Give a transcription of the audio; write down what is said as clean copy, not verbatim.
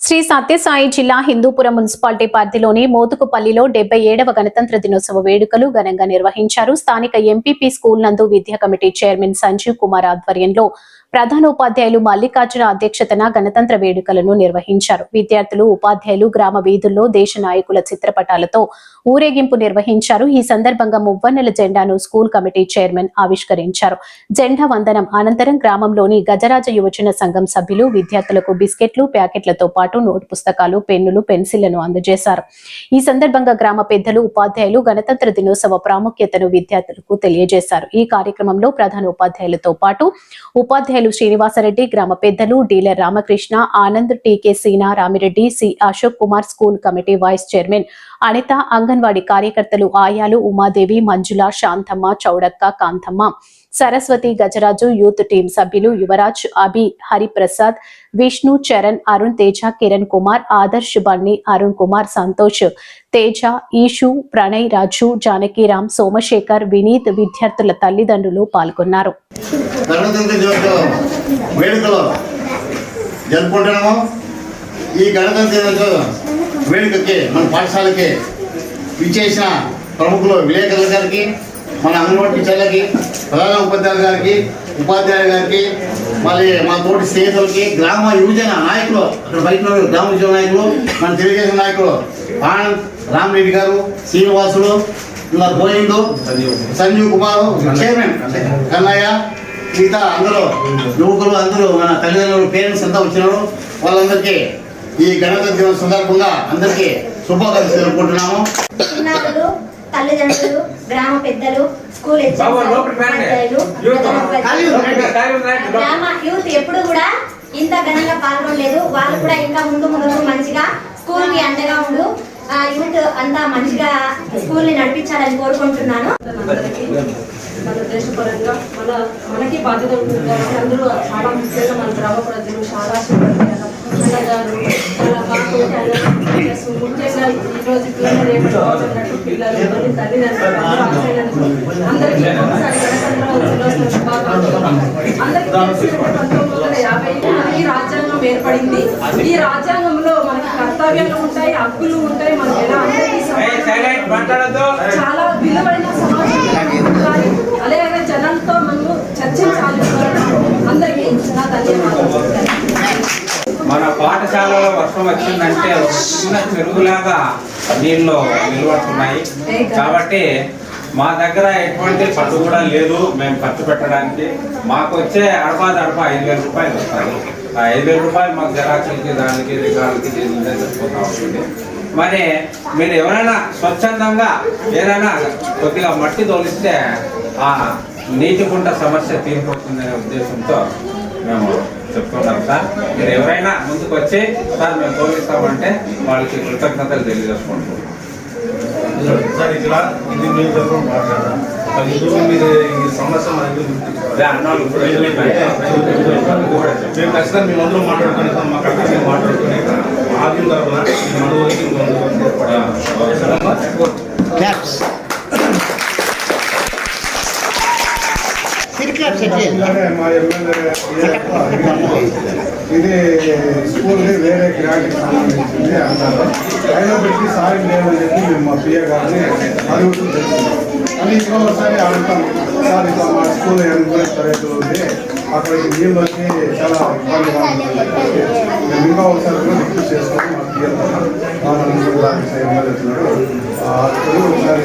శ్రీ సత్యసాయి జిల్లా హిందూపురం మున్సిపాలిటీ పరిధిలోని మోతుకుపల్లిలో 77వ గణతంత్ర దినోత్సవ వేడుకలు ఘనంగా నిర్వహించారు. స్థానిక ఎంపీపీ స్కూల్ నందు విద్యా కమిటీ చైర్మన్ సంజీవ్ కుమార్ ఆధ్వర్యంలో ప్రధానోపాధ్యాయులు మల్లికార్జున అధ్యక్షతన గణతంత్ర వేడుకలను నిర్వహించారు. విద్యార్థులు, ఉపాధ్యాయులు గ్రామ వీధుల్లో దేశ నాయకుల చిత్రపటాలతో ఊరేగింపు నిర్వహించారు. ఈ సందర్భంగా మువ్వన్నెల జెండాను స్కూల్ కమిటీ చైర్మన్ ఆవిష్కరించారు. జెండా వందనం అనంతరం గ్రామంలోని గజరాజ యువజన సంఘం సభ్యులు విద్యార్థులకు బిస్కెట్లు, ప్యాకెట్లతో పాటు నోటు పుస్తకాలు, పెన్నులు, పెన్సిళ్లను అందజేశారు. ఈ సందర్భంగా గ్రామ పెద్దలు, ఉపాధ్యాయులు గణతంత్ర దినోత్సవ ప్రాముఖ్యతను విద్యార్థులకు తెలియజేశారు. ఈ కార్యక్రమంలో ప్రధాన ఉపాధ్యాయులతో పాటు ఉపాధ్యాయులు శ్రీనివాసరెడ్డి, గ్రామ పెద్దలు dealer Ramakrishna, Anand, TK Seena, Rami Reddy, C Ashok Kumar, school committee vice chairman Anitha, anganwadi కార్యకర్తలు ఆయాలు, ఉమాదేవి, మంజుల, శాంతమ్మ, చౌడక్క, కాంతమ్మ, సరస్వతి, గజరాజు యూత్ టీం సభ్యులు యువరాజ్, అభి, హరిప్రసాద్, విష్ణు, చరణ్, అరుణ్ తేజ, కిరణ్ కుమార్, ఆదర్శ్, బన్నీ, అరుణ్ కుమార్, సంతోష్, తేజ, ఈషు, ప్రణయ్, రాజు, జానకీరామ్, సోమశేఖర్, వినీత్, విద్యార్థుల తల్లిదండ్రులు పాల్గొన్నారు. ఈ గణతంత్ర వేడుకకి మన పాఠశాలకి విచ్చేసిన ప్రముఖులు విలేకరుల గారికి, మన అంగన్వాడీ టీచర్లకి, ప్రధాన ఉపాధ్యాయుల గారికి, ఉపాధ్యాయుల గారికి, మళ్ళీ మా తోటి స్నేహితులకి, గ్రామ యువజన నాయకులు, అక్కడ బయట గ్రామ యువజన నాయకులు, మన తెలుగుదేశం నాయకులు ఆనంద్, రామిరెడ్డి గారు, శ్రీనివాసులు, ఇలా గోవిందు, సంజీవ్ కుమార్, చైర్మన్ కన్నయ్య, మిగతా అందరూ యువకులు, అందరూ మన తల్లిదండ్రులు, పేరెంట్స్ అంతా వచ్చినారు. వాళ్ళందరికీ ఈ గణతంత్ర దినం సందర్భంగా అందరికీ శుభాకాంక్షలు తెలుపుకుంటున్నాము. తల్లిదండ్రులు, గ్రామ పెద్దలు, స్కూల్ గ్రామ యూత్ ఎప్పుడు కూడా ఇంత ఘనంగా పాల్గొనలేదు. వాళ్ళు కూడా ఇంకా ముందు మంచిగా స్కూల్ కి అండగా ఉండు, యూత్ అంతా మంచిగా స్కూల్ ని నడిపించాలని కోరుకుంటున్నాను. మన దేశపరంగా మనకి బాధ్యత ఉంటుంది కాబట్టి అందరూ చాలా ముఖ్యంగా మన గ్రామ ప్రజలు చాలా అన్నగారు ముఖ్యంగా ఈరోజు పిల్లలు రేపు చదువుతున్నట్టు పిల్లలు తల్లిదండ్రులు అందరికీ అందరికీ 1950 ఈ రాజ్యాంగం ఏర్పడింది. ఈ రాజ్యాంగంలో మనకి కర్తవ్యాలు ఉంటాయి, హక్కులు ఉంటాయి. మనకి ఎలా అందరికీ చాలా విలువైన సమాజం అలాగే జనంతో మనము చర్చించాలి. అందరికీ నా ధన్యవాదాలు. మన పాఠశాలలో వర్షం వచ్చిందంటే ఒక చిన్న చెరువులాగా నీళ్ళు నిలబడుతున్నాయి. కాబట్టి మా దగ్గర ఎటువంటి పట్టు కూడా లేదు మేము ఖర్చు పెట్టడానికి. మాకు వచ్చే అడపా 5,000 రూపాయలు వస్తాయి. ఆ 5,000 రూపాయలు మాకు జరాక్షలకి, దానికి, రికార్డులకి సరిపోతా ఉంటుంది. మరి మీరు ఎవరైనా స్వచ్ఛందంగా ఏదైనా కొద్దిగా మట్టి తోలిస్తే ఆ నీటి కుంట సమస్య తీరిపోతుందనే ఉద్దేశంతో మేము చెప్తున్నాం సార్. మీరు ఎవరైనా ముందుకు వచ్చి సార్ మేము తోలిస్తామంటే వాళ్ళకి కృతజ్ఞతలు తెలియజేసుకుంటున్నాం. సార్ ఇక్కడ ఇది మీ దగ్గర మాట్లాడాలి ఈ సమస్య మేము ఖచ్చితంగా మేము అందరూ మాట్లాడుకునే మా కరెక్ట్గా మేము మాట్లాడుకునే ఆగిన తరఫున మా ఎమ్మెల్యే ఇది స్కూల్ని వేరే గ్రాంట్కి సంబంధించింది అన్నారు. అయినప్పటికీ సాయం లేదని చెప్పి మేము మా పిఏ గారిని అడుగుతూ తెలుసుకున్నాం. అని ఇంకోసారి అడుగుతాం, సార్ ఇట్లా మా స్కూల్ ఎంప్లాయీస్ తరగతులు ఉంది, అక్కడికి నీళ్ళు వచ్చి చాలా ఇబ్బందిగా ఉంటుంది. మేము ఇంకా ఒకసారి రిక్వెస్ట్ చేసుకొని మా పిఏ ద్వారా ఎమ్మెల్యే వచ్చినాడు ఒకసారి